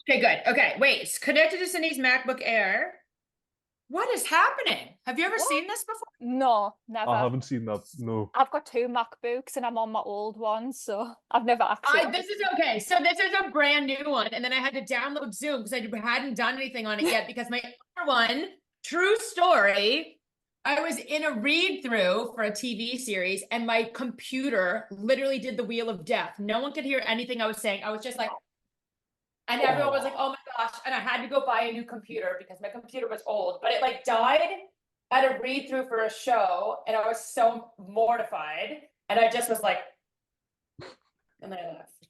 Okay, good. Okay, wait. It's connected to Cindy's MacBook Air. What is happening? Have you ever What? seen this before? No, I never. haven't seen that. No. I've got two MacBooks and I'm on my old one, so I've never actually. This is okay. So this is a brand new one, and then I had to download Zoom because I hadn't done anything on it yet because my other one, true story, I was in a read through for a TV series and my computer literally did the wheel of death. No one could hear anything I was saying. I was just like, and everyone was like, Oh, oh my gosh. And I had to go buy a new computer because my computer was old, but it like died at a read through for a show. And I was so mortified. And I just was like, and then I left.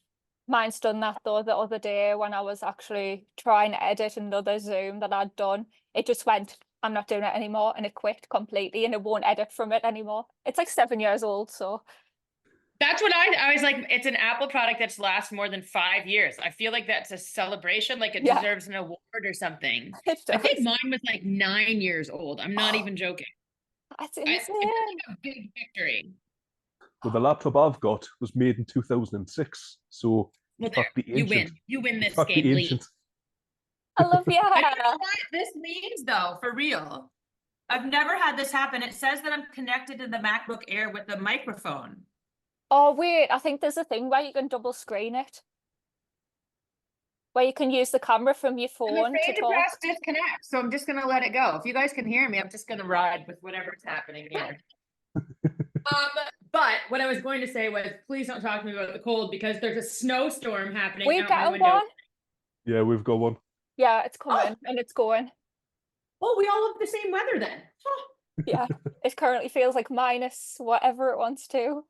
Mine's done that though the other day when I was actually trying to edit another Zoom that I'd done. It just went, I'm not doing it anymore, and it quit completely and it won't edit from it anymore. It's like 7 years old, so That's what I was like, it's an Apple product that's lasts more than 5 years. I feel like that's a celebration, like it yeah, deserves an award or something. it I think does. mine was like 9 years old. I'm not even joking. That's It's insane. like a big victory. but the laptop I've got was made in 2006, so Well, in there, fact the you ancient. win. You win In this fact the game, Lee. ancient. I love your I don't know hair. what this means though, for real. I've never had this happen. It says that I'm connected to the MacBook Air with the microphone. Oh wait, I think there's a thing where you can double screen it, where you can use the camera from your I'm phone to afraid to press talk. disconnect, so I'm just gonna let it go. If you guys can hear me, I'm just gonna ride with whatever's happening here. Um, but what I was going to say was, please don't talk to me about the cold because there's a snowstorm happening We out my getting window. one? Yeah, we've got one. Yeah, it's Oh, coming and it's going. well, we all have the same weather then. Huh. Yeah, it currently feels like minus whatever it wants to.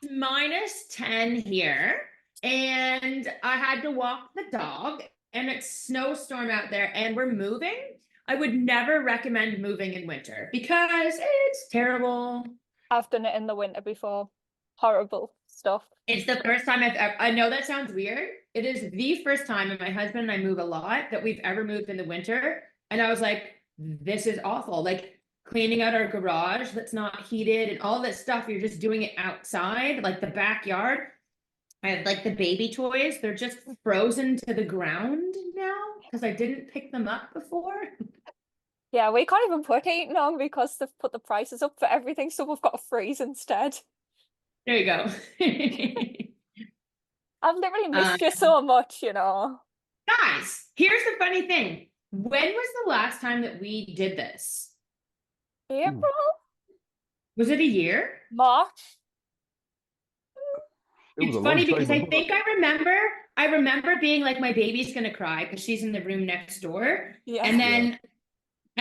It's -10 here, and I had to walk the dog, and it's snowstorm out there, and we're moving. I would never recommend moving in winter because it's terrible. I've done it in the winter before. Horrible stuff. It's the first time I've ever, I know that sounds weird. It is the first time, and my husband and I move a lot, that we've ever moved in the winter. And I was like, this is awful. Like cleaning out our garage that's not heated and all this stuff. You're just doing it outside, like the backyard. I have like the baby toys. They're just frozen to the ground now because I didn't pick them up before. Yeah, we can't even put heating on because they've put the prices up for everything, so we've got to freeze instead. There you go. I've literally Uh, missed you so much. guys, here's the funny thing. When was the last time that we did this? Ooh, April? Was it a year? March? it was It's a long funny time because I ago. think I remember being like, my baby's gonna cry because she's in the room next door. Yeah. And Yeah.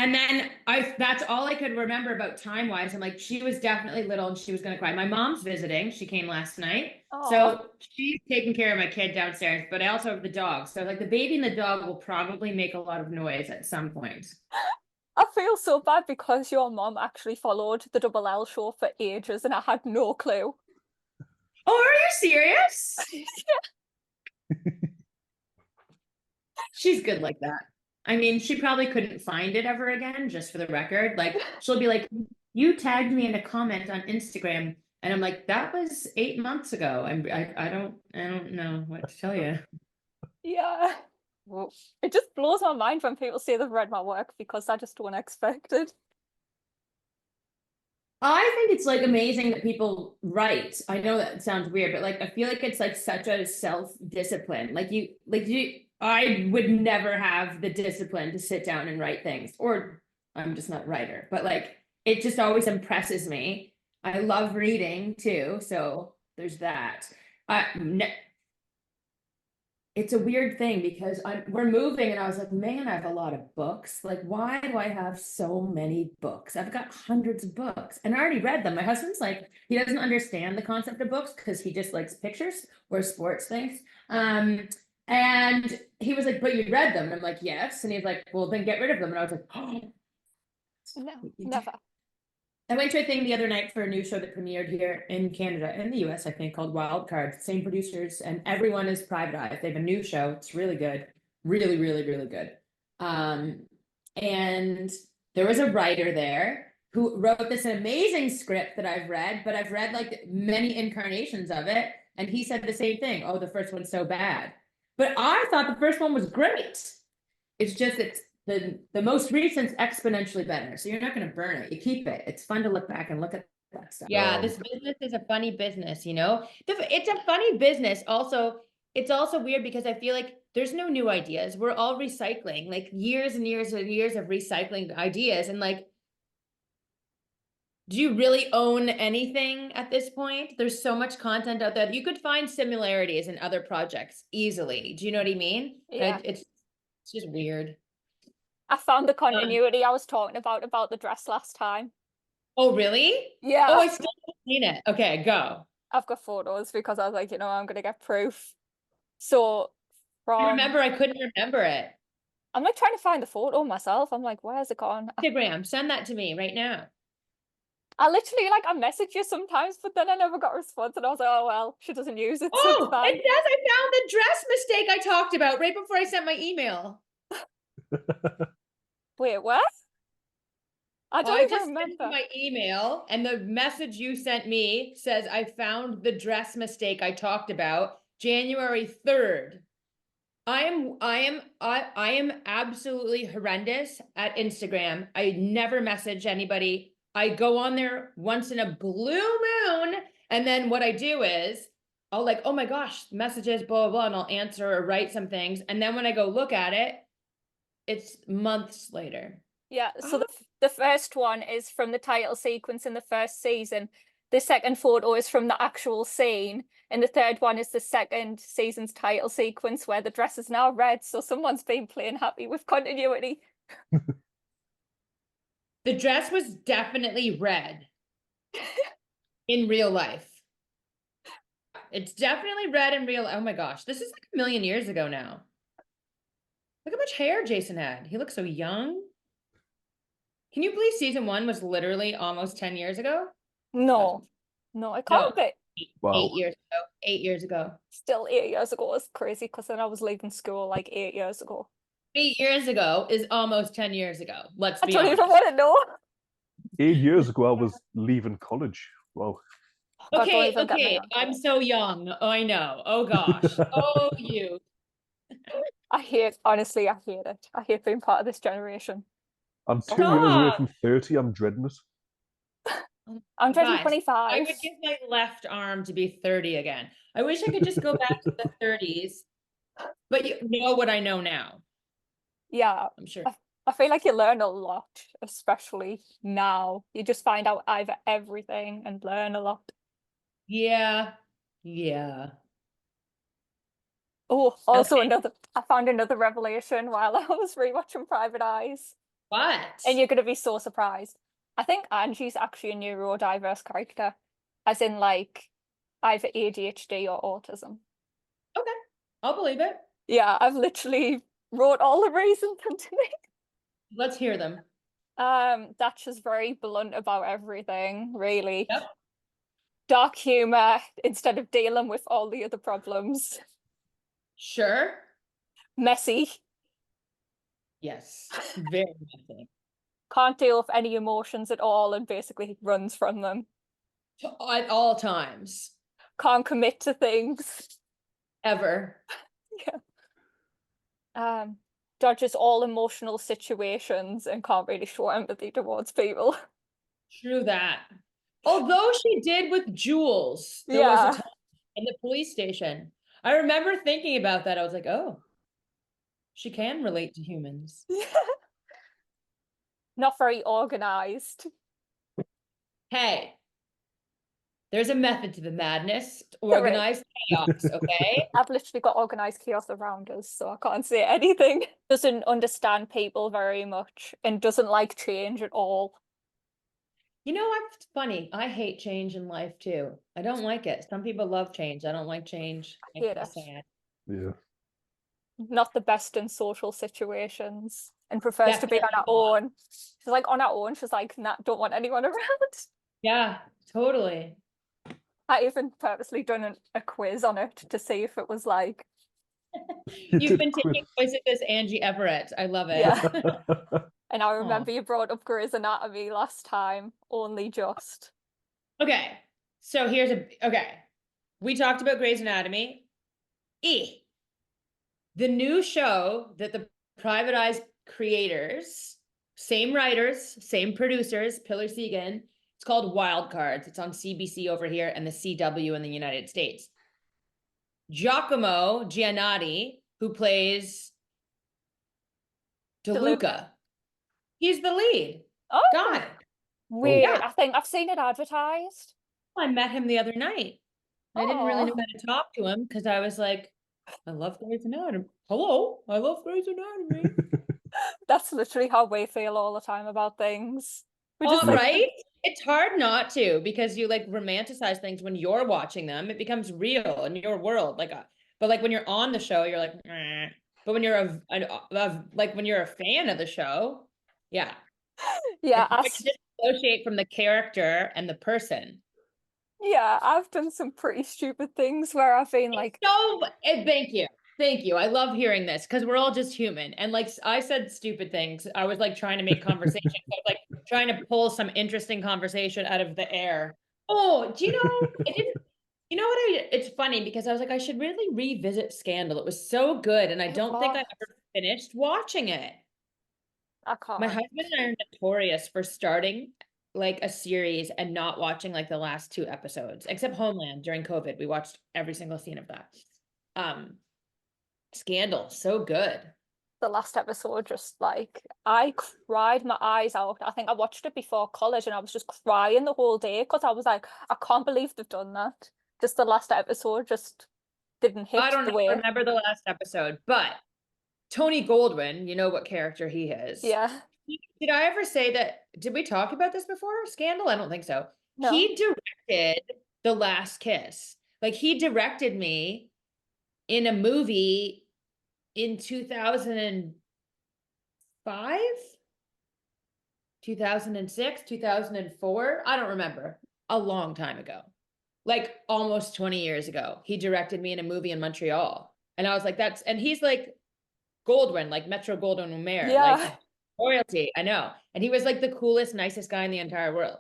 then that's all I could remember about time wise. I'm like, she was definitely little and she was gonna cry. My mom's visiting. She came last night. Oh, So she's taking care of my kid downstairs, but I also have the dog. So like the baby and the dog will probably make a lot of noise at some point. I feel so bad because your mom actually followed the Double L show for ages and I had no clue. Oh, are you serious? She's good like that. I mean, she probably couldn't find it ever again, just for the record. Like, she'll be like, you tagged me in a comment on Instagram. And I'm like, that was 8 months ago. I don't know what to tell you. Yeah. Well, it just blows my mind when people say they've read my work because I just don't expect it. I think it's like amazing that people write. I know that sounds weird, but like I feel like it's like such a self-discipline. I would never have the discipline to sit down and write things, or I'm just not a writer, but like it just always impresses me. I love reading too, so there's that. It's a weird thing because we're moving and I was like, man, I have a lot of books. Like, why do I have so many books? I've got hundreds of books and I already read them. My husband's like, he doesn't understand the concept of books because he just likes pictures or sports things. And he was like, but you read them. And I'm like, yes. And he's like, well, then get rid of them. And I was like, oh, No, never. I went to a thing the other night for a new show that premiered here in Canada, in the US, I think, called Wild Card. Same producers, and everyone is privatized. They have a new show. It's really good. Really, really, really good. And there was a writer there who wrote this amazing script that I've read, but I've read like many incarnations of it. And he said the same thing. Oh, the first one's so bad. But I thought the first one was great. It's just it's the most recent's exponentially better. So you're not gonna burn it. You keep it. It's fun to look back and look at that stuff. Yeah, this business is a funny business, you know? It's a funny business. Also, it's also weird because I feel like there's no new ideas. We're all recycling, like years and years and years of recycling ideas. And like, do you really own anything at this point? There's so much content out there. You could find similarities in other projects easily. Do you know what I mean? Yeah. It's just weird. I found the continuity I was talking about the dress last time. Oh, really? Yeah. Oh, I still haven't seen it. Okay, go. I've got photos because I was like, I'm gonna get proof. So I remember, I couldn't remember it. I'm like trying to find the photo myself. I'm like, where's it gone? Instagram, send that to me right now. I literally I message you sometimes, but then I never got a response, and I was like, oh well, she doesn't use it. So it's Oh, fine. it does. I found the dress mistake I talked about right before I sent my email. Wait, what? I don't I even just sent remember. you my email, and the message you sent me says I found the dress mistake I talked about January 3rd. I am absolutely horrendous at Instagram. I never message anybody. I go on there once in a blue moon, and then what I do is I'll like, oh my gosh, messages, blah, blah, blah, and I'll answer or write some things. And then when I go look at it, it's months later. Yeah, so the first one is from the title sequence in the first season. The second photo is from the actual scene. And the third one is the second season's title sequence where the dress is now red. So someone's been playing happy with continuity. The dress was definitely red in real life. It's definitely red in real. Oh my gosh, this is like a million years ago now. Look how much hair Jason had. He looks so young. Can you believe season 1 was literally almost 10 years ago? No, I can't be. Wow. 8 years ago. 8 years ago. Still 8 years ago is crazy because then I was leaving school like 8 years ago. 8 years ago is almost 10 years ago. Let's I be don't honest. even want to know. 8 years ago, I was leaving college. Wow. God, don't Okay, even get me okay. on I'm that. so young. Oh, I know. Oh gosh. Oh, you. Honestly, I hate it. I hate being part of this generation. I'm 2 years away Stop. from 30. I'm dreading it. I'm dreading Guys, 25. I would give my left arm to be 30 again. I wish I could just go back to the 30s, but you know what I know now. Yeah, I'm sure. I feel like you learn a lot, especially now. You just find out either everything and learn a lot. Yeah. Yeah. Oh, also Okay. I found another revelation while I was rewatching Private Eyes. What? And you're going to be so surprised. I think Angie's actually a neurodiverse character, as in like either ADHD or autism. Okay, I'll believe it. Yeah, I've literally wrote all the reasons into me. Let's hear them. That's just very blunt about everything, really. Yep. Dark humor instead of dealing with all the other problems. Sure. Messy. Yes. Very messy. Can't deal with any emotions at all and basically runs from them. At all times. Can't commit to things. Ever. Yeah. Dodges all emotional situations and can't really show empathy towards people. True that. Although she did with Jules, there was a time in the police station. I remember thinking about that. I was like, oh, she can relate to humans. Not very organized. Hey, there's a method to the madness. Organized chaos, okay? I've literally got organized chaos around us, so I can't say anything. Doesn't understand people very much and doesn't like change at all. You know what's funny? I hate change in life too. I don't like it. Some people love change. I don't like change. I hate feel it. sad. Yeah. Not the best in social situations and prefers to be on Definitely her own. She's like on her own. She's like, nah, don't want anyone around. Yeah, totally. I even purposely done a quiz on it to see if it was like. You've been taking voice of this Angie Everett. I love it. Yeah. And I remember you brought up Grey's Anatomy last time, only just. Okay, so okay. We talked about Grey's Anatomy. the new show that the Private Eyes creators, same writers, same producers, Pillar Segan, it's called Wild Cards. It's on CBC over here and the CW in the United States. Giacomo Giannotti, who plays DeLuca, he's the lead Oh, guy. weird. Yeah. I think I've seen it advertised. I met him the other night. I didn't really know Oh. how to talk to him because I was like, I love Grey's Anatomy. Hello, I love Grey's Anatomy. That's literally how we feel all the time about things. We just All like, right. It's hard not to because you like romanticize things when you're watching them. It becomes real in your world. But like when you're on the show, you're like, "Meh." But when you're like when you're a fan of the show, yeah, yeah, it's hard to dissociate from the character and the person. yeah, I've done some pretty stupid things where I've been like, So, thank you. Thank you. I love hearing this because we're all just human. And like I said stupid things. I was like trying to make conversation. I was like trying to pull some interesting conversation out of the air. Oh, do you know, it's funny because I was like, I should really revisit Scandal. It was so good. And I don't think I ever finished watching it. I can't. My husband and I are notorious for starting like a series and not watching like the last 2 episodes, except Homeland during COVID. We watched every single scene of that. Scandal, so good. The last episode, just like, I cried my eyes out. I think I watched it before college and I was just crying the whole day because I was like, I can't believe they've done that. Just the last episode just didn't hit I don't the way. remember the last episode, but Tony Goldwyn, you know what character he is. Yeah. Did I ever say that? Did we talk about this before? Scandal? I don't think so. No. He directed The Last Kiss. Like he directed me in a movie in 2005, 2006, 2004. I don't remember. A long time ago. Like almost 20 years ago. He directed me in a movie in Montreal. And I was like, and he's like Goldwyn, like Metro Goldwyn Mayer, Yeah. like royalty. I know. And he was like the coolest, nicest guy in the entire world.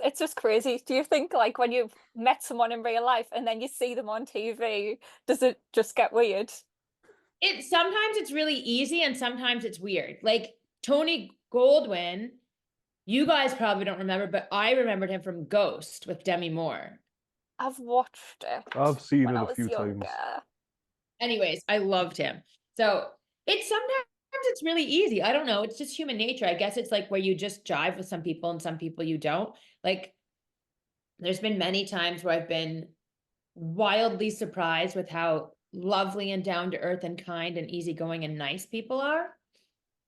It's just crazy. Do you think like when you've met someone in real life and then you see them on TV, does it just get weird? Sometimes it's really easy and sometimes it's weird. Like Tony Goldwyn, you guys probably don't remember, but I remembered him from Ghost with Demi Moore. I've watched it. I've seen when it I a was few younger. times. Anyways, I loved him. So sometimes it's really easy. I don't know. It's just human nature. I guess it's like where you just jive with some people and some people you don't. Like there's been many times where I've been wildly surprised with how lovely and down to earth and kind and easygoing and nice people are,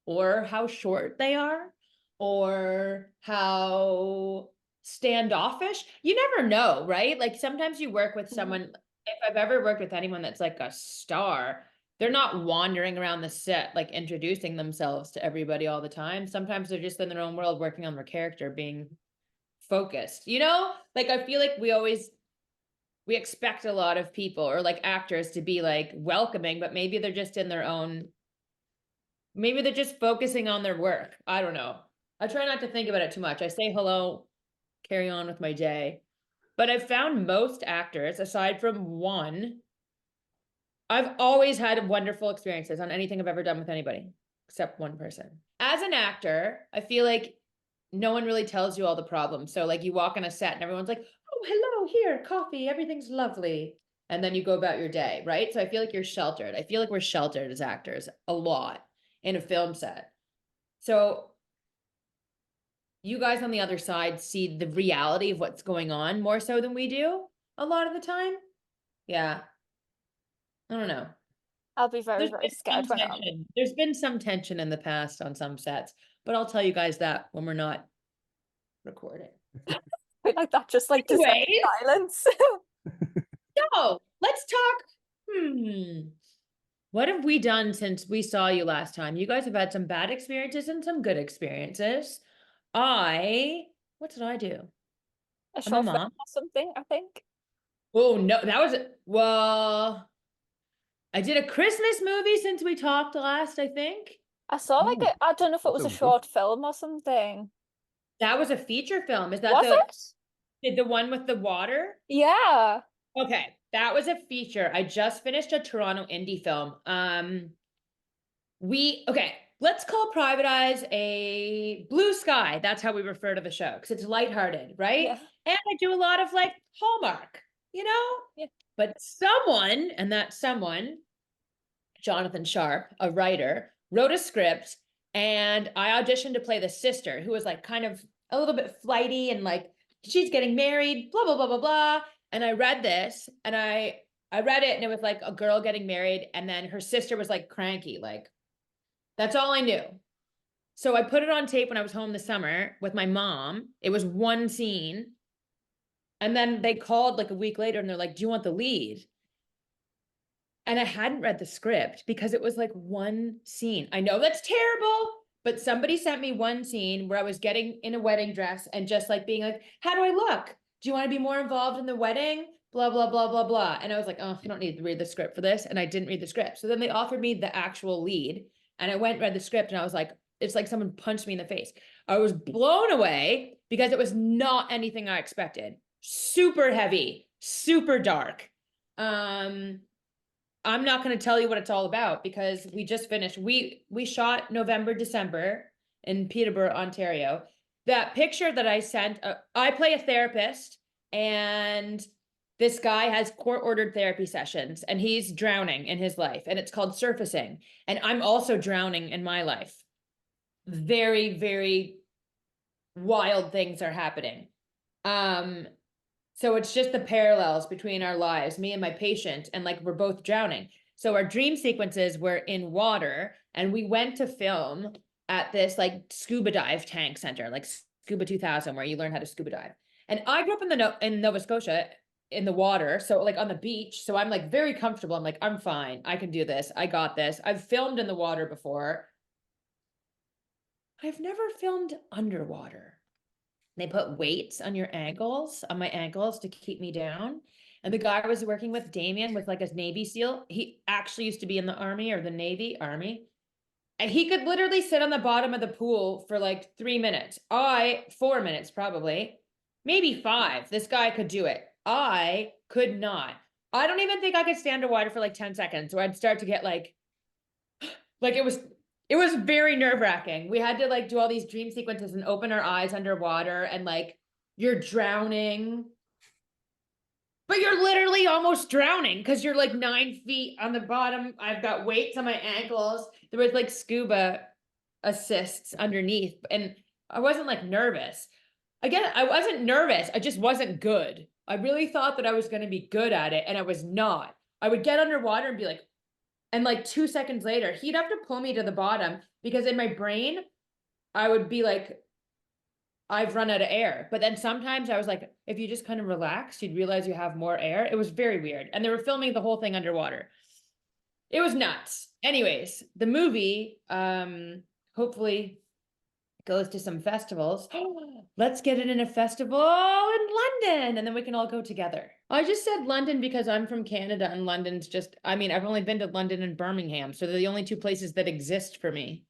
or how short they are, or how standoffish. You never know, right? Like sometimes you work with someone, if I've ever worked with anyone that's like a star, they're not wandering around the set, like introducing themselves to everybody all the time. Sometimes they're just in their own world, working on their character, being focused, you know? Like, I feel like we expect a lot of people or like actors to be like welcoming, but maybe they're just in their own, maybe they're just focusing on their work. I don't know. I try not to think about it too much. I say hello, carry on with my day. But I've found most actors, aside from one, I've always had wonderful experiences on anything I've ever done with anybody, except one person. As an actor, I feel like no one really tells you all the problems. So like you walk on a set and everyone's like, oh, hello, here, coffee, everything's lovely. And then you go about your day, right? So I feel like you're sheltered. I feel like we're sheltered as actors a lot in a film set. So you guys on the other side see the reality of what's going on more so than we do a lot of the time. Yeah. I don't know. I'll be very, very scared when There's been some tension in the past on some sets, but I'll tell you guys that when we're not recording. like that, just like Anyways. silence. So let's talk. What have we done since we saw you last time? You guys have had some bad experiences and some good experiences. What did I do? A short film or something, I think. Oh no, well, I did a Christmas movie since we talked last, I think. I saw like I don't know if it was a short film or something. That was a feature film. Is that was it? The one with the water? Yeah. Okay. that was a feature. I just finished a Toronto indie film. Okay, let's call Private Eyes a blue sky. That's how we refer to the show because it's lighthearted, right? Yeah. And I do a lot of like Hallmark, you know? Yeah. But someone, and that someone, Jonathan Sharp, a writer, wrote a script, and I auditioned to play the sister, who was like kind of a little bit flighty and like she's getting married, blah blah blah blah blah. And I read this, and I read it, and it was like a girl getting married, and then her sister was like cranky, like that's all I knew. So I put it on tape when I was home this summer with my mom. It was one scene, and then they called like a week later, and they're like, "Do you want the lead?" And I hadn't read the script because it was like one scene. I know that's terrible, but somebody sent me one scene where I was getting in a wedding dress and just like being like, how do I look? Do you want to be more involved in the wedding? Blah, blah, blah, blah, blah. And I was like, oh, I don't need to read the script for this. And I didn't read the script. So then they offered me the actual lead, and I went and read the script, and I was like, it's like someone punched me in the face. I was blown away because it was not anything I expected. Super heavy, super dark. I'm not going to tell you what it's all about because we just finished. We shot November, December in Peterborough, Ontario. That picture that I sent, I play a therapist, and this guy has court-ordered therapy sessions, and he's drowning in his life, and it's called surfacing. And I'm also drowning in my life. Very, very wild things are happening. So it's just the parallels between our lives, me and my patient, and like we're both drowning. So our dream sequences were in water, and we went to film at this like scuba dive tank center, like Scuba 2000, where you learn how to scuba dive. And I grew up in Nova Scotia in the water, so like on the beach. So I'm like very comfortable. I'm like, I'm fine. I can do this. I got this. I've filmed in the water before. I've never filmed underwater. They put weights on your ankles, on my ankles to keep me down. And the guy I was working with, Damien, was like a Navy SEAL. He actually used to be in the Army or the Navy, Army. And he could literally sit on the bottom of the pool for like 3 minutes. 4 minutes probably, maybe 5. This guy could do it. I could not. I don't even think I could stand underwater for like 10 seconds, or I'd start to get like it was very nerve-wracking. We had to like do all these dream sequences and open our eyes underwater, and like you're drowning, but you're literally almost drowning because you're like 9 feet on the bottom. I've got weights on my ankles. There was like scuba assists underneath, and I wasn't like nervous. Again, I wasn't nervous. I just wasn't good. I really thought that I was going to be good at it, and I was not. I would get underwater and be like, and like 2 seconds later, he'd have to pull me to the bottom because in my brain, I would be like, I've run out of air. But then sometimes I was like, if you just kind of relax, you'd realize you have more air. It was very weird. And they were filming the whole thing underwater. It was nuts. Anyways, the movie hopefully goes to some festivals. Let's get it in a festival in London, and then we can all go together. I just said London because I'm from Canada, and London's just, I mean, I've only been to London and Birmingham, so they're the only 2 places that exist for me.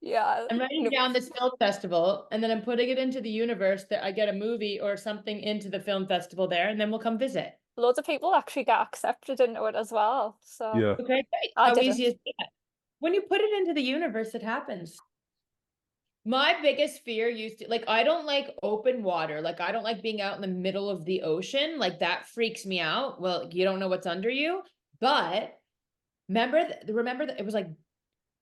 Yeah. I'm writing down this film festival, and then I'm putting it into the universe that I get a movie or something into the film festival there, and then we'll come visit. Loads of people actually get accepted into it as well. So Yeah. Okay, great. I How didn't. easy is that? When you put it into the universe, it happens. My biggest fear used to, like, I don't like open water. Like, I don't like being out in the middle of the ocean. Like, that freaks me out. Well, you don't know what's under you. But remember that it was like,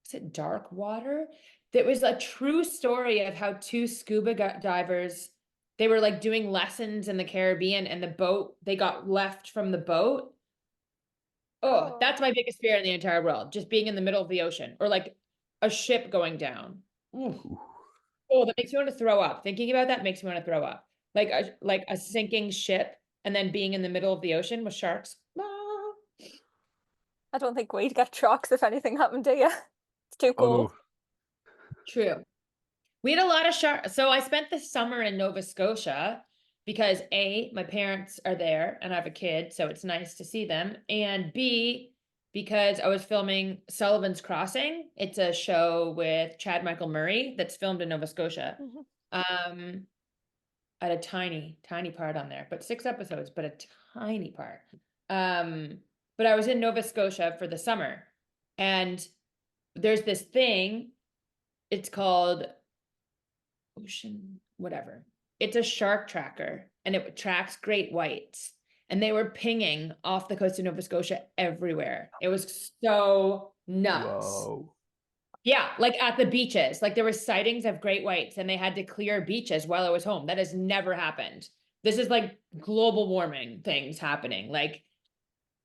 is it dark water? That was a true story of how 2 scuba divers, they were like doing lessons in the Caribbean, and the boat, they got left from the boat. Oh, that's my biggest fear in the entire world. Just being in the middle of the ocean, or like a ship going down. Ooh. Oh, that makes me want to throw up. Thinking about that makes me want to throw up. Like a sinking ship, and then being in the middle of the ocean with sharks. Ah. I don't think we'd get sharks if anything happened to you. It's too Oh cold. no. True. We had a lot of sharks. So I spent the summer in Nova Scotia because A, my parents are there and I have a kid, so it's nice to see them. And B, because I was filming Sullivan's Crossing. It's a show with Chad Michael Murray that's filmed in Nova Scotia. Mhm. I had a tiny, tiny part on there, but 6 episodes, but a tiny part. But I was in Nova Scotia for the summer, and there's this thing, it's called ocean, whatever. It's a shark tracker, and it tracks great whites. And they were pinging off the coast of Nova Scotia everywhere. It was so nuts. Wow. Yeah, like at the beaches, like there were sightings of great whites, and they had to clear beaches while I was home. That has never happened. This is like global warming things happening. Like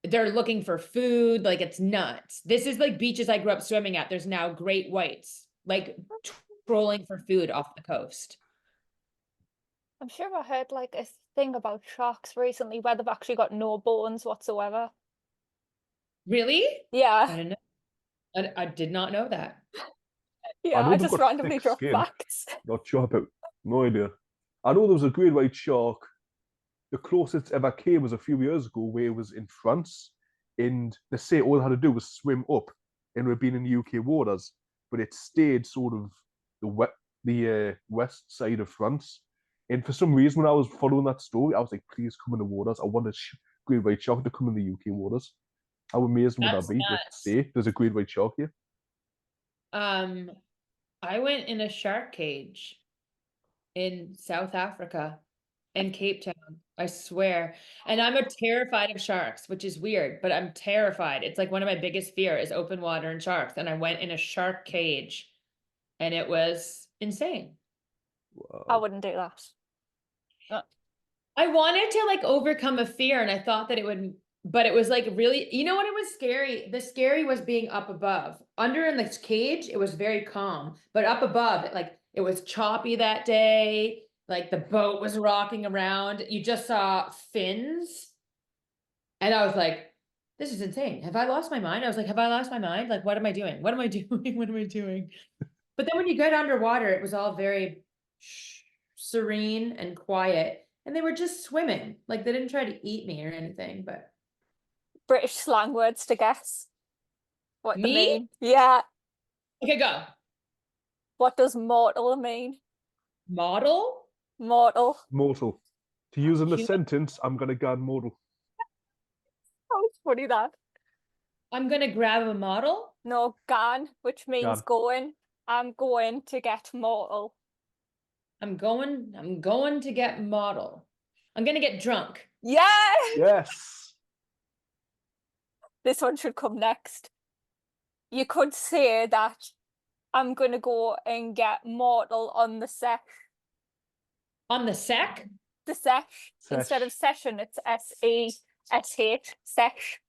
they're looking for food, like it's nuts. This is like beaches I grew up swimming at. There's now great whites, like trolling for food off the coast. I'm sure I heard like a thing about sharks recently where they've actually got no bones whatsoever. Really? I Yeah, didn't know. I did not know that. yeah, know I they've just got randomly thick dropped skin. facts. Not sure about. No idea. I know there was a great white shark. The closest ever came was a few years ago, where it was in France, and they say all it had to do was swim up, and we've been in UK waters, but it stayed sort of the west side of France. And for some reason, when I was following that story, I was like, please come in the waters. I want a great white shark to come in the UK waters. How amazing would That's that be to nuts. say there's a great white shark here? I went in a shark cage in South Africa, in Cape Town, I swear. And I'm terrified of sharks, which is weird, but I'm terrified. It's like one of my biggest fear is open water and sharks. And I went in a shark cage, and it was insane. I Wow. wouldn't do that. I wanted to like overcome a fear, and I thought that it would, but it was like really, you know what, it was scary. The scary was being up above. Under in this cage, it was very calm, but up above, it was choppy that day. Like the boat was rocking around. You just saw fins. And I was like, this is insane. Have I lost my mind? I was like, have I lost my mind? Like, what am I doing? What am I doing? What am I doing? But then when you get underwater, it was all very serene and quiet. And they were just swimming. Like they didn't try to eat me or anything, but. British slang words to guess what they Me? mean. Yeah. Okay, go. What does mortal mean? Model? Mortal. Mortal. To use in a Human? sentence, I'm gonna go mortal. How funny that. I'm gonna grab a model. No, gan, which means Gan. going. I'm going to get mortal. I'm going to get model. I'm gonna get drunk. Yeah. Yes. This one should come next. You could say that I'm gonna go and get mortal on the sesh. On the sec? The sesh. Instead of session, it's SESH, sesh.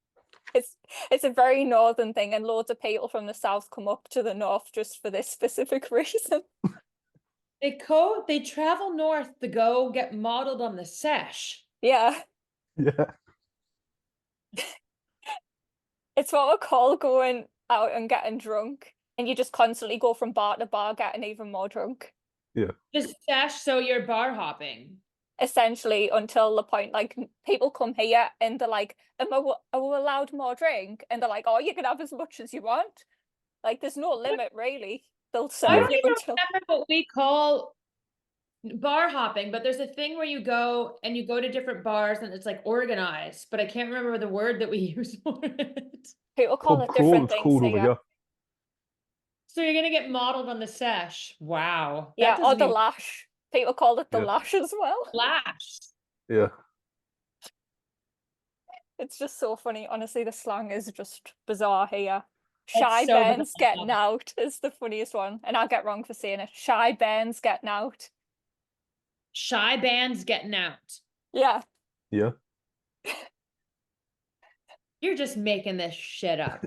It's a very northern thing, and loads of people from the south come up to the north just for this specific reason. They travel north to go get modeled on the sesh. Yeah. Yeah. It's what we call going out and getting drunk, and you just constantly go from bar to bar getting even more drunk. Yeah. The sesh, so you're bar hopping. Essentially, until the point like people come here and they're like, are we allowed more drink? And they're like, oh, you can have as much as you want. Like there's no limit really. They'll I serve don't you even until remember what we call bar hopping, but there's a thing where you go to different bars and it's like organized, but I can't remember the word that we use for it. people call Pub it crawl, different it's things called over here. here. So you're gonna get modeled on the sesh. Wow. That Yeah, or doesn't the even lash. People call it the Yeah. lash as well. flash. Yeah. It's just so funny. Honestly, the slang is just bizarre here. That's Shy so Ben's bizarre. getting out is the funniest one. And I'll get wrong for saying it. Shy Ben's getting out. Shy bands getting out. Yeah. Yeah. You're just making this shit up.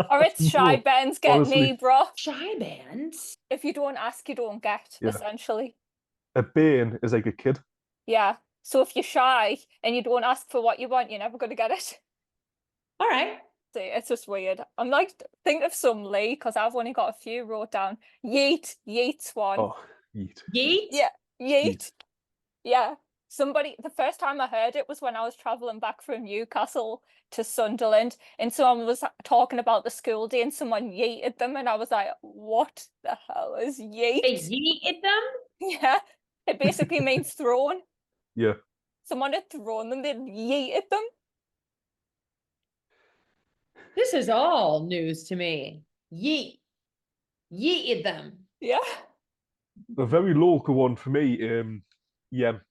Or it's Shy No, Ben's getting honestly. me, bro. Shy bands? If you don't ask, you don't get, Yeah. essentially. A bane is like a kid. Yeah. So if you're shy and you don't ask for what you want, you're never going to get it. All right. See, it's just weird. I'm like, think of some Lee, because I've only got a few wrote down. Yeet. Yeet's one. Oh, yeet. Yeet? Yeah. Yeet. Yeet. Yeah. The first time I heard it was when I was traveling back from Newcastle to Sunderland, and someone was talking about the school day and someone yeeted them, and I was like, what the hell is yeet? They yeeted them? Yeah. It basically means thrown. Yeah. someone had thrown them, they'd yeeted them. This is all news to me. Yeet. Yeeted them. Yeah. A very local one for me. Yem.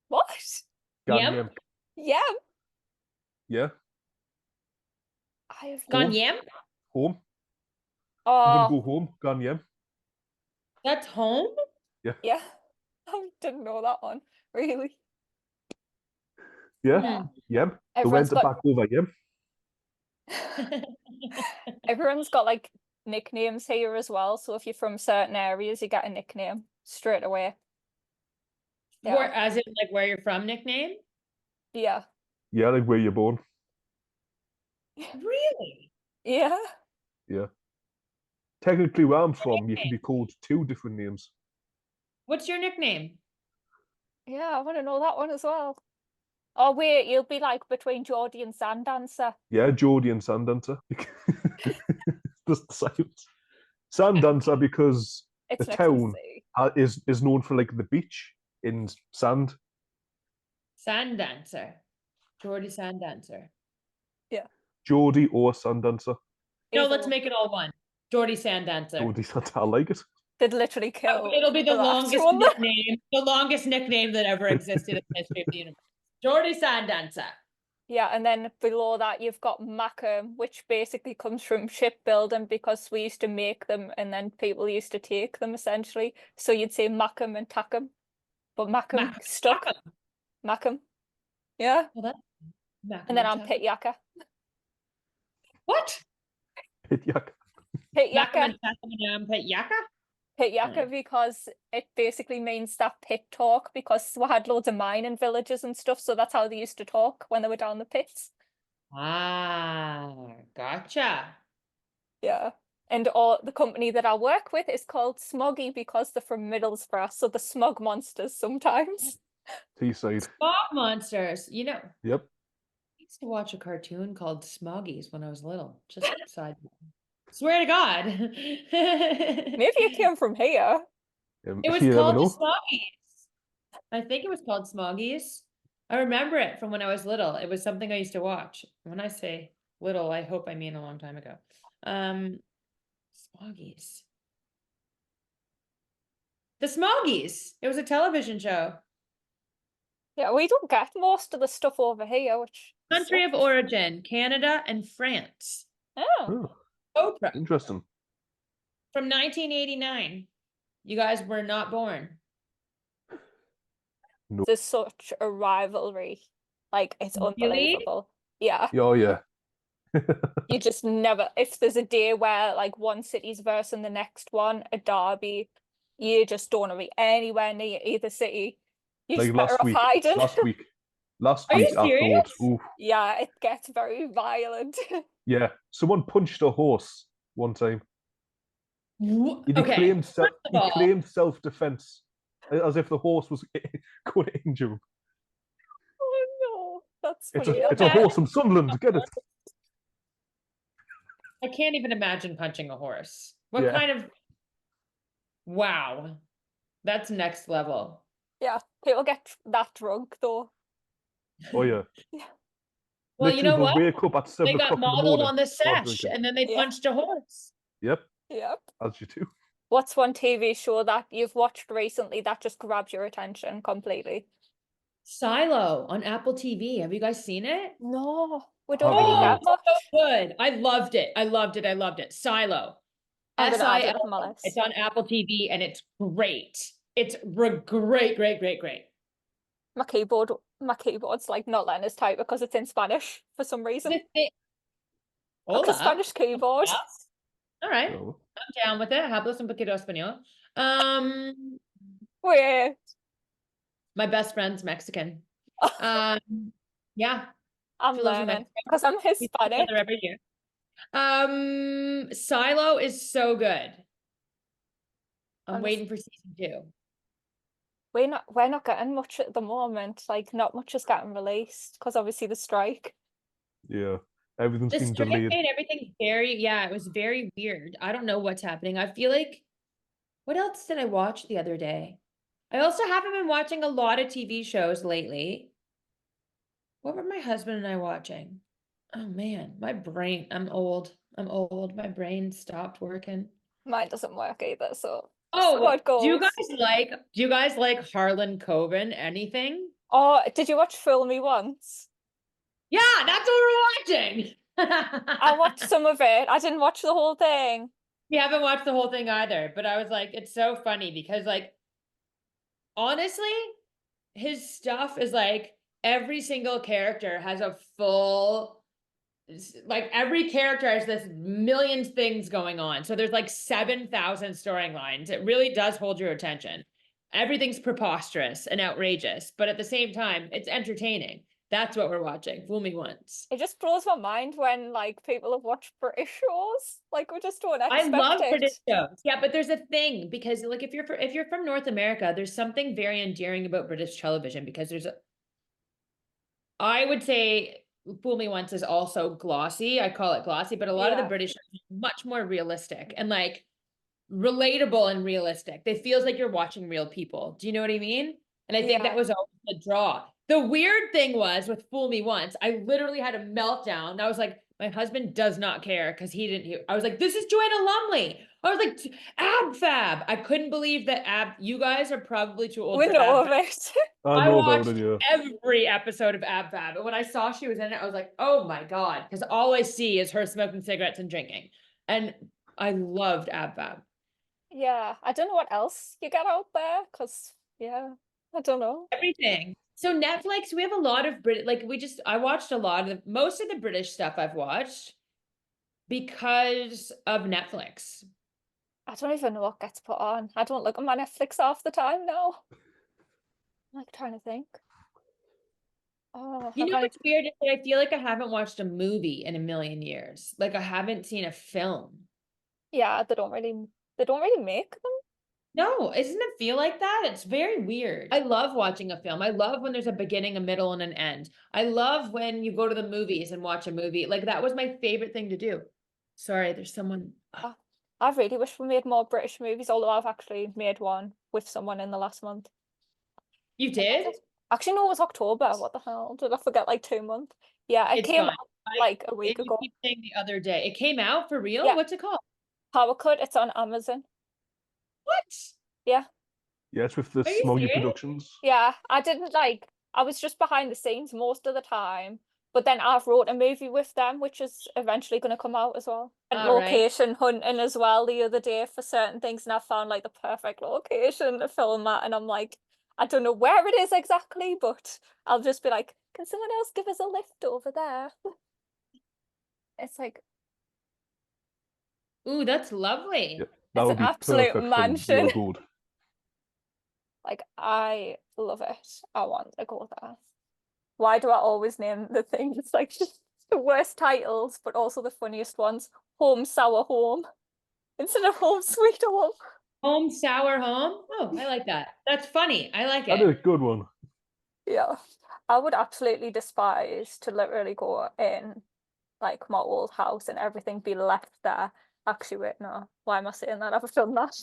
What? Gan Yem? Yem. Yeah. Yeah. I have Gone Home. yem? Home. You wouldn't Oh, go home. Gan Yem. That's home? Yeah. yeah. I didn't know that one. Really. Yeah. Hmm. Yem. The Everyone's went got back over Yem. everyone's got like nicknames here as well. So if you're from certain areas, you get a nickname straight away. Where, Yeah. as in like where you're from nickname? Yeah. Yeah, like where you're born. Really? Yeah. Yeah. Technically, where I'm Your from, you can nickname? be called 2 different names. What's your nickname? Yeah, I want to know that one as well. Oh wait, you'll be like between Geordie and Sandancer. Yeah, Geordie and Sandancer. Just the same. Sandancer because the It's next to the town sea. is known for like the beach in sand. Sand dancer. Geordie sand dancer. Geordie or Sandancer. No, Either let's one. make it all one. Geordie sand dancer. Geordie Sandancer. I like it. They'd literally kill It'll be the last longest one. nickname that ever existed in the history of the universe. Geordie sand dancer. Yeah, and then below that you've got Mackham, which basically comes from shipbuilding because we used to make them and then people used to take them essentially. So you'd say Mackham and Tackham, but Mackham Mackham, stuck. Mackham. Mackham. Yeah. Well, that's Mackham And then and I'm Tackham. Pit Yakka. What? Yuck. Pit Mackham Yakka. and Tackham and Pit Yakka? Pit Yakka because it basically means that pit talk because we had loads of mining villages and stuff, so that's how they used to talk when they were down the pits. Ah, gotcha. Yeah. And all the company that I work with is called Smoggy because they're from Middlesbrough, so the smog monsters sometimes. Teesside. Smog monsters. You know, I Yep. used to watch a cartoon called Smoggies when I was little. Just side. Swear to God. Maybe it came from here. It was You never called the know. Smoggies. I think it was called Smoggies. I remember it from when I was little. It was something I used to watch. When I say little, I hope I mean a long time ago. Smoggies. The Smoggies. It was a television show. Yeah, we don't get most of the stuff over here, which Country of sucks. origin, Canada and France. Oh, Oh, Oprah interesting. from 1989. You guys were not born. there's such a rivalry. Like, it's Really? unbelievable. Yeah. Oh, yeah. You just never, if there's a day where like one city's versing the next one, a derby, you just don't want to be anywhere near either city. You're Like just better last off week. hiding. Last Are you week, I serious? thought, ooh, Yeah, it gets very violent. yeah. Someone punched a horse one time. He Okay. claimed First of all, self-defense, as if the horse was going to injure him. Oh no, that's It's funny. a horse from Sunderland. Get it? I can't even imagine punching a horse. What Yeah. kind of wow. That's next level. Yeah, people get that drunk though. Oh yeah. Well, you Literally, know they'll what? wake up at They 7 got o'clock in the modeled morning. on the start sesh drinking. and then they Yeah. punched a horse. Yep, Yep. as you do. What's one TV show that you've watched recently that just grabbed your attention completely? Silo on Apple TV. Have you guys seen it? No, we don't Haven't really no. get much. So good. I loved it. I loved it. I loved it. Silo. I'm gonna add it SIL. to my list. It's on Apple TV and it's great. It's great, great, great, great. My keyboard's like not letting us type because it's in Spanish for some reason. Hold Like a up. Spanish keyboard. Yes. All right. No. I'm down with it. Hablas un poquito español. Wait. My best friend's Mexican. Yeah. I'm She lives in learning Mexico. because I'm We see each Hispanic. other every year. Silo is so good. I'm waiting for season 2. We're not getting much at the moment. Like not much is getting released because obviously the strike. Yeah, everything's The been strike delayed. made everything it was very weird. I don't know what's happening. I feel like, what else did I watch the other day? I also haven't been watching a lot of TV shows lately. What were my husband and I watching? Oh man, my brain, I'm old. My brain stopped working. Mine doesn't work either, so Oh, so it goes. do you guys like Harlan Coben? Anything? Oh, did you watch Fool Me Once? Yeah, that's what we're watching. I watched some of it. I didn't watch the whole thing. We haven't watched the whole thing either, but I was like, it's so funny because like honestly, his stuff is like every single character has a full like every character has this million things going on. So there's like 7,000 storylines. It really does hold your attention. Everything's preposterous and outrageous, but at the same time, it's entertaining. That's what we're watching. Fool me once. It just blows my mind when like people have watched British shows. Like we just don't I love expect British it. shows. Yeah, but there's a thing because like if you're from North America, there's something very endearing about British television because there's a I would say Fool Me Once is also glossy. I call it glossy, but a lot of the Yeah. British shows are much more realistic and like relatable and realistic. It feels like you're watching real people. Do you know what I mean? And I think that Yeah. was always the draw. The weird thing was with Fool Me Once, I literally had a meltdown. I was like, my husband does not care because he didn't hear. I was like, this is Joanna Lumley. I was like, Ab Fab. I couldn't believe that you guys are probably too old We for know Ab of Fab. it. I I know about watched it, yeah. every episode of Ab Fab. And when I saw she was in it, I was like, oh my God. Because all I see is her smoking cigarettes and drinking. And I loved Ab Fab. Yeah. I don't know what else you get out there, because yeah, I don't know. Everything. So Netflix, we have a lot of like I watched a lot of most of the British stuff I've watched because of Netflix. I don't even know what gets put on. I don't look at my Netflix half the time now. I'm like trying to think. Oh, You I know can't what's weird is that I feel like I haven't watched a movie in a million years. Like I haven't seen a film. yeah, they don't really make them. No, doesn't it feel like that? It's very weird. I love watching a film. I love when there's a beginning, a middle, and an end. I love when you go to the movies and watch a movie. Like that was my favorite thing to do. Sorry, there's someone. I really wish we made more British movies, although I've actually made one with someone in the last month. You did? Actually, no, it was October. What the hell? Did I forget like 2 months? Yeah, it It's came gone. out like a week You ago. keep saying the other day. It came out for real? Yeah, What's it called? Power Cut. It's on Amazon. What? Yeah, Yeah, it's with the Are you Smoggy serious? Productions. yeah. I was just behind the scenes most of the time. But then I've wrote a movie with them, which is eventually going to come out as well. And All right. location hunting as well the other day for certain things, and I found like the perfect location to film at. And I'm like, I don't know where it is exactly, but I'll just be like, can someone else give us a lift over there? It's like Ooh, that's lovely. Yeah, that it's would an be absolute perfect for mansion. your good. Like I love it. I want to go there. Why do I always name the things like just the worst titles, but also the funniest ones? Home Sour Home instead of Home Sweet Home. Home sour home. Oh, I like that. That's funny. I like That is a it. good one. Yeah. I would absolutely despise to literally go in like my old house and everything be left there. Actually, wait, no. Why am I saying that? I've done that.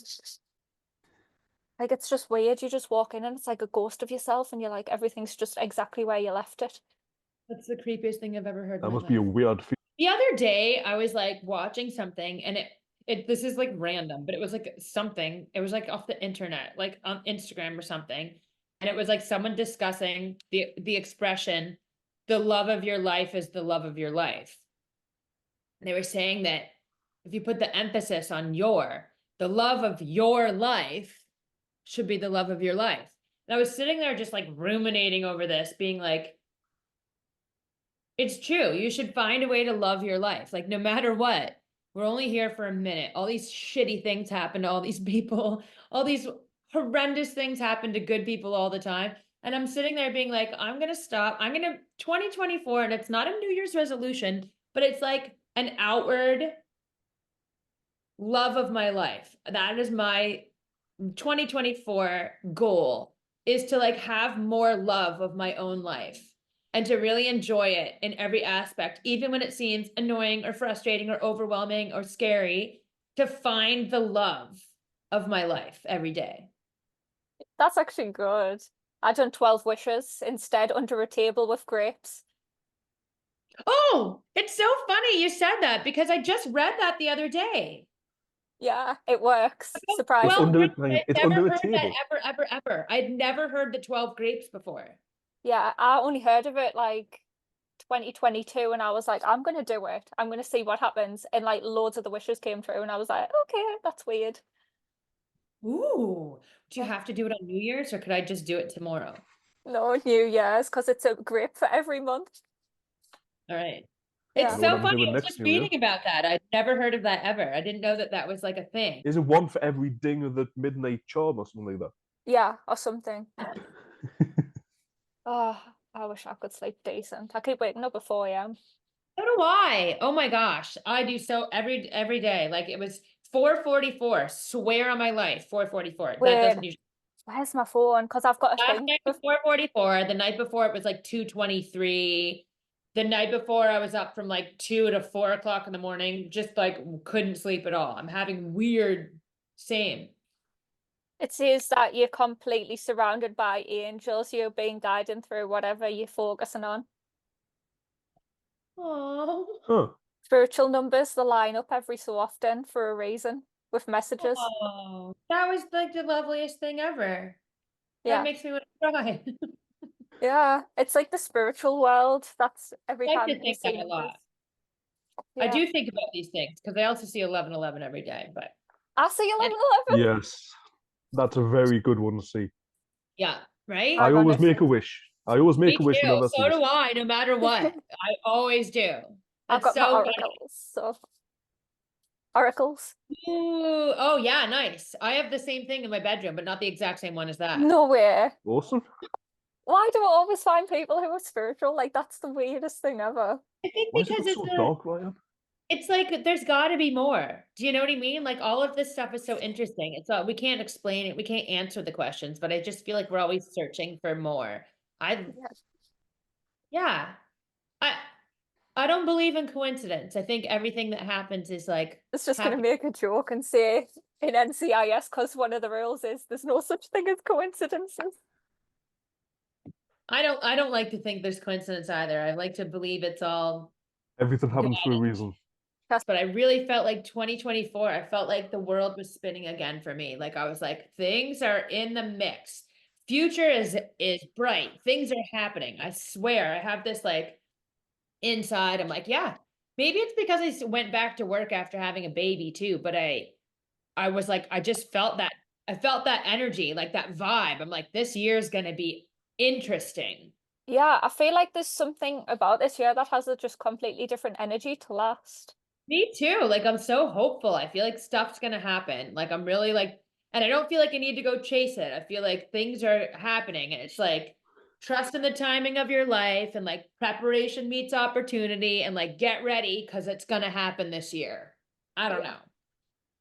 Like it's just weird. You just walk in and it's like a ghost of yourself, and you're like everything's just exactly where you left it. That's the creepiest thing I've ever heard That in my must be a life. weird feeling. The other day, I was like watching something and this is like random, but it was like something, it was like off the internet, like on Instagram or something. And it was like someone discussing the expression, the love of your life is the love of your life. And they were saying that if you put the emphasis on the love of your life should be the love of your life. And I was sitting there just like ruminating over this, being like, it's true. You should find a way to love your life. Like, no matter what, we're only here for a minute. All these shitty things happen to all these people. All these horrendous things happen to good people all the time. And I'm sitting there being like, I'm going to stop. 2024, and it's not a New Year's resolution, but it's like an outward love of my life. That is my 2024 goal, is to like have more love of my own life and to really enjoy it in every aspect, even when it seems annoying or frustrating or overwhelming or scary, to find the love of my life every day. That's actually good. I done 12 wishes instead under a table with grapes. Oh, it's so funny you said that because I just read that the other day. Yeah, it works. Oh, Surprising. well, under I'd it's never under a heard that table. ever. I'd never heard the 12 grapes before. Yeah, I only heard of it like 2022 and I was like, I'm gonna do it. I'm gonna see what happens. And like loads of the wishes came true and I was like, okay, that's weird. Ooh, do you have to do it on New Year's or could I just do it tomorrow? No, New Year's, because it's a grape for every month. All right. Yeah. It's You know what so I'm funny. doing I was next just New Year? reading about that. I'd never heard of that ever. I didn't know that that was like a thing. Is it one for every ding of the midnight charm or something like Yeah, or something. that? Oh, I wish I could sleep decent. I keep waking up at 4 a.m. So do I. Oh my gosh. I do so every day. Like it was 4:44. Swear on my life. 4:44. That Wait, doesn't usually where's my phone? Because I've got a last thing. night was 4:44. The night before it was like 2:23. The night before I was up from like 2 to 4 o'clock in the morning, just like couldn't sleep at all. I'm having weird same. It says that you're completely surrounded by angels. You're being guided through whatever you're focusing on. Oh. Huh. Spiritual numbers, they line up every so often for a reason with messages. Oh, that was like the loveliest thing ever. That Yeah. makes me want to cry. Yeah. It's like the spiritual world. That's every I like time to you think see that a numbers. lot. I Yeah. do think about these things because I also see 11:11 every day, but I see and 11:11. Yes, that's a very good one to see. yeah, right? I always Ironically. make a wish. I always Me make a wish too. whenever I see So it. do I, no matter what. I always do. I've That's got my so funny. oracles. So oracles. Ooh, oh yeah, nice. I have the same thing in my bedroom, but not the exact same one as that. No way. Awesome. Why do I always find people who are spiritual? Like that's the weirdest thing ever. I think Why is it because got it's so a dark, Ryan? it's like there's got to be more. Do you know what I mean? Like all of this stuff is so interesting. It's we can't explain it. We can't answer the questions, but I just feel like we're always searching for more. I Yeah. yeah. I I don't believe in coincidence. I think everything that happens is like It's just gonna happy. make a joke and say in NCIS because one of the rules is there's no such thing as coincidences. I don't like to think there's coincidence either. I like to believe it's all Everything happens for a God. reason. But I really felt like 2024, I felt like the world was spinning again for me. Like I was like, things are in the mix. Future is bright. Things are happening. I swear. I have this like inside. I'm like, yeah, maybe it's because went back to work after having a baby too, but I was like, I just felt that I felt that energy, like that vibe. I'm like, this year's gonna be interesting. Yeah, I feel like there's something about this year that has a just completely different energy to last. Me too. Like I'm so hopeful. I feel like stuff's gonna happen. Like I'm really like, and I don't feel like I need to go chase it. I feel like things are happening, and it's like trust in the timing of your life, and like preparation meets opportunity, and like get ready because it's gonna happen this year. I don't Yeah. know.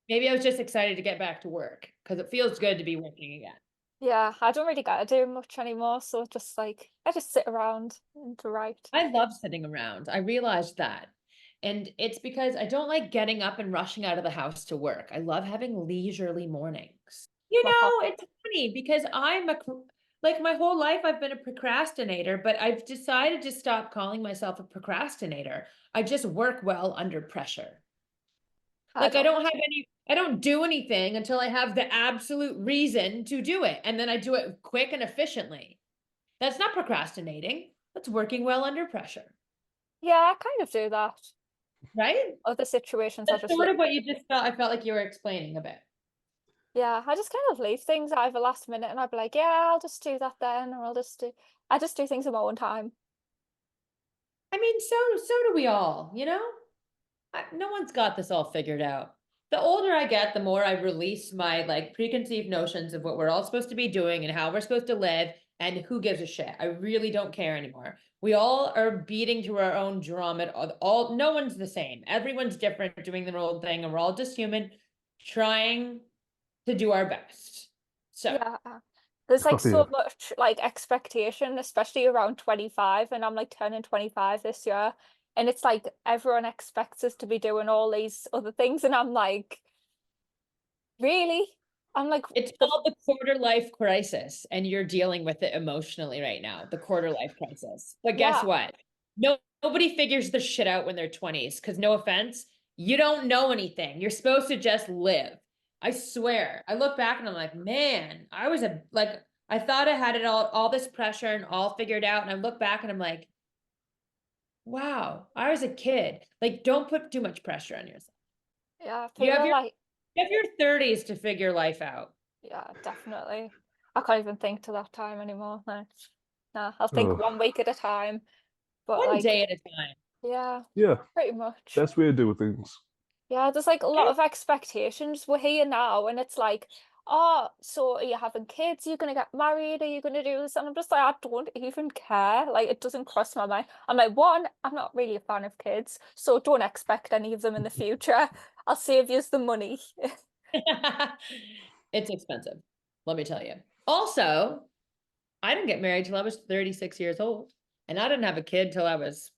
Maybe I was just excited to get back to work because it feels good to be working again. Yeah, I don't really get to do much anymore, so just like I just sit around and write. I love sitting around. I realized that. And it's because I don't like getting up and rushing out of the house to work. I love having leisurely mornings. You Like know, it's funny because like my whole life I've been a procrastinator, but I've decided to stop calling myself a procrastinator. I just work well under pressure. I Like don't. I don't do anything until I have the absolute reason to do it. And then I do it quick and efficiently. That's not procrastinating. That's working well under pressure, Yeah, I kind of do that. right? Other situations I That's just sort of what you just felt. I felt like you were explaining a bit. yeah, I just kind of leave things either last minute and I'd be like, yeah, I'll just do that then, or I just do things in my own time. I mean, so do we all, you know? No one's got this all figured out. The older I get, the more I release my like preconceived notions of what we're all supposed to be doing and how we're supposed to live and who gives a shit. I really don't care anymore. We all are beating to our own drum at all. No one's the same. Everyone's different, doing their own thing, and we're all just human, trying to do our best. So Yeah. There's like Yeah. so much like expectation, especially around 25, and I'm like turning 25 this year. And it's like everyone expects us to be doing all these other things, and I'm like, really? I'm like, it's called the quarter life crisis, and you're dealing with it emotionally right now, the quarter life crisis. But guess yeah, what? No Nobody figures the shit out when they're 20s, because no offense, you don't know anything. You're supposed to just live. I swear. I look back and I'm like, man, I was I thought I had it all this pressure and all figured out. And I look back and I'm like, wow, I was a kid. Like, don't put too much pressure on yourself. Yeah, You have people your like, you have your 30s to figure life out. yeah, definitely. I can't even think to that time anymore. No, no, I'll think Ugh. 1 week at a time. But One like, day at a time. yeah, Yeah, pretty much. best way to do things. Yeah, there's like a lot of expectations. We're here now, and it's like, oh, so are you having kids? Are you gonna get married? Are you gonna do this? And I'm just like, I don't even care. Like, it doesn't cross my mind. I'm like, one, I'm not really a fan of kids, so don't expect any of them in the future. I'll save you the money. It's expensive, let me tell you. Also, I didn't get married till I was 36 years old, and I didn't have a kid till I was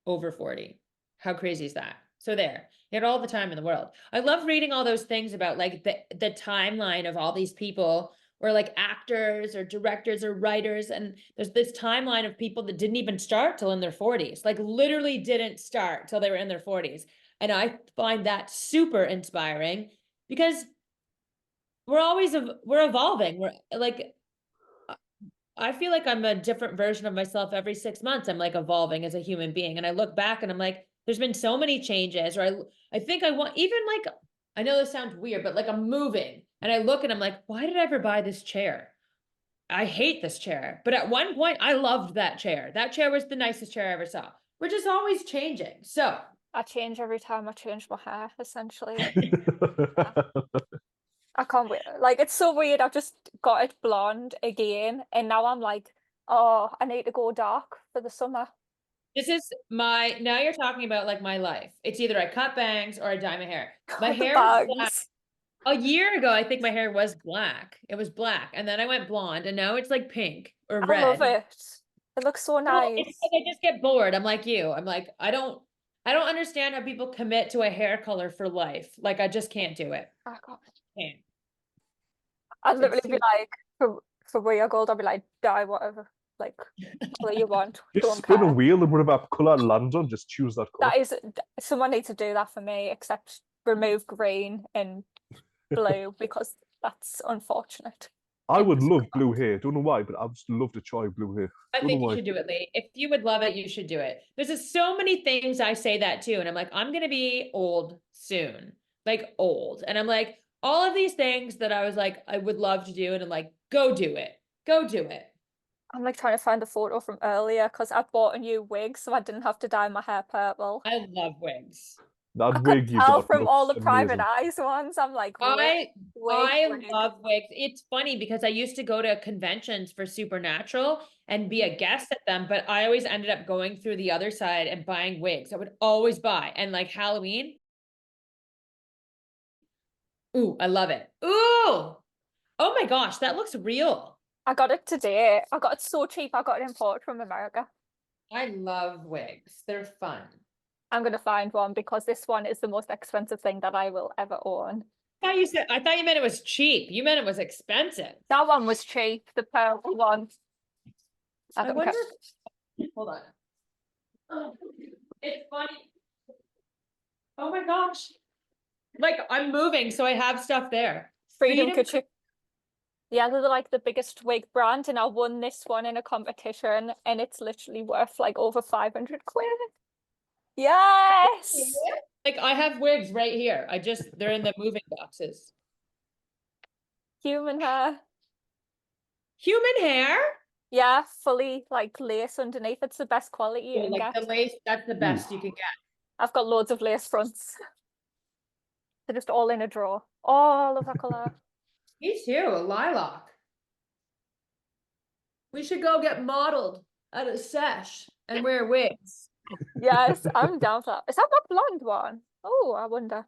over 40. How crazy is that? So there, you had all the time in the world. I love reading all those things about like the timeline of all these people, or like actors or directors or writers, and there's this timeline of people that didn't even start till in their 40s, like literally didn't start till they were in their 40s. And I find that super inspiring, because we're evolving. We're like, I feel like I'm a different version of myself every 6 months. I'm like evolving as a human being. And I look back and I'm like, there's been so many changes, or I think I want, even like, I know this sounds weird, but like I'm moving and I look and I'm like, why did I ever buy this chair? I hate this chair. But at one point I loved that chair. That chair was the nicest chair I ever saw. We're just always changing. So I change every time I change my hair, essentially. I can't wait. Like, it's so weird. I've just got it blonde again, and now I'm like, oh, I need to go dark for the summer. this is now you're talking about like my life. It's either I cut bangs or I dye my hair. My The hair was black. bags. A year ago, I think my hair was black. It was black. And then I went blonde, and now it's like pink or I love red. it. It looks so No, it's nice. like I just get bored. I'm like you. I'm like, I don't understand how people commit to a hair color for life. Like, I just can't do it. I can't. Can't. I'd It's literally be too like, for real gold, I'd be like, dye whatever, like, color you want. Just Don't spin a care. wheel and whatever colour it lands on, just choose that colour. That is, someone needs to do that for me, except remove green and blue, because that's unfortunate. I would It's- love blue hair. Don't know why, but I'd just love to try blue hair. I Don't know think you why. should do it, Lee. If you would love it, you should do it. There's just so many things I say that too. And I'm like, I'm gonna be old soon. Like old. And I'm like, all of these things that I was like, I would love to do. And I'm like, go do it. Go do it. I'm like trying to find the photo from earlier because I bought a new wig, so I didn't have to dye my hair purple. I love wigs. That I could wig you tell got from all looks the private amazing. eyes ones. I'm like, wig, I wig. love wigs. It's funny because I used to go to conventions for Supernatural and be a guest at them, but I always ended up going through the other side and buying wigs. I would always buy. And like Halloween, ooh, I love it. Ooh, oh my gosh, that looks real. I got it today. I got it so cheap. I got it imported from America. I love wigs. They're fun. I'm gonna find one because this one is the most expensive thing that I will ever own. I thought you meant it was cheap. You meant it was expensive. That one was cheap, the purple one. I I don't wonder. care. Hold on. Oh, it's funny. Oh my gosh. Like, I'm moving, so I have stuff there. Freedom Couture. Yeah, they're like the biggest wig brand, and I won this one in a competition, and it's literally worth like over 500 quid. Yes. Like, I have wigs right here. They're in the moving boxes. Human hair. Human hair? Yeah, fully like lace underneath. It's the best quality you Oh, can like get. the lace, that's the best you can get. I've got loads of lace fronts. They're just all in a drawer. Oh, I love that colour. Me too, a lilac. We should go get modeled at a sesh and wear wigs. Yes, I'm down for that. Is that the blonde one? Oh, I wonder.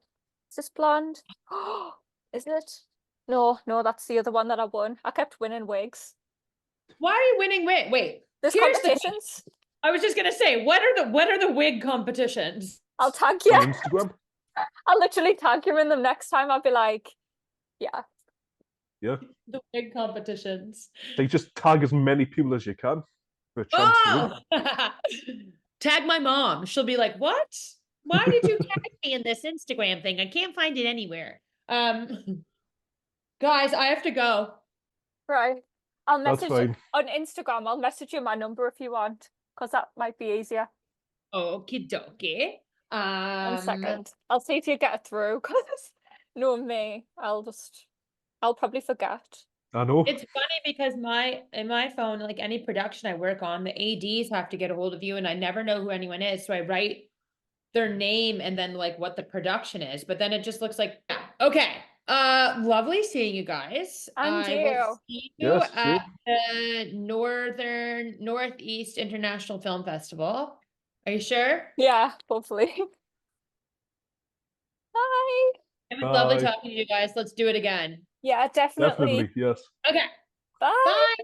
Is this blonde? Oh, is it? No, no, that's the other one that I won. I kept winning wigs. Why are you winning wig? Wait, There's here's the thing. competitions. I was just gonna say, what are the wig competitions? I'll tag you. On Instagram? I'll literally tag you in them next time. I'll be like, yeah. Yeah. The wig competitions. They just tag as many people as you can for a chance to win. Oh! Tag my mom. She'll be like, what? Why did you tag me in this Instagram thing? I can't find it anywhere. Guys, I have to go. Right. I'll That's message fine. on Instagram. I'll message you my number if you want, because that might be easier. Okie dokie. 1 second. I'll see if you get it through, because knowing me, I'll probably forget. I know. It's funny because in my phone, like any production I work on, the ADs have to get a hold of you, and I never know who anyone is. So I write their name and then like what the production is, but then it just looks like, okay. Lovely seeing you guys. And I will you. see you Yes, at the Northeast International Film Festival. Are you sure? Yeah, hopefully. Bye. It was lovely Bye. talking to you guys. Let's do it again. Yeah, definitely. Definitely, yes. Okay. Bye. Bye.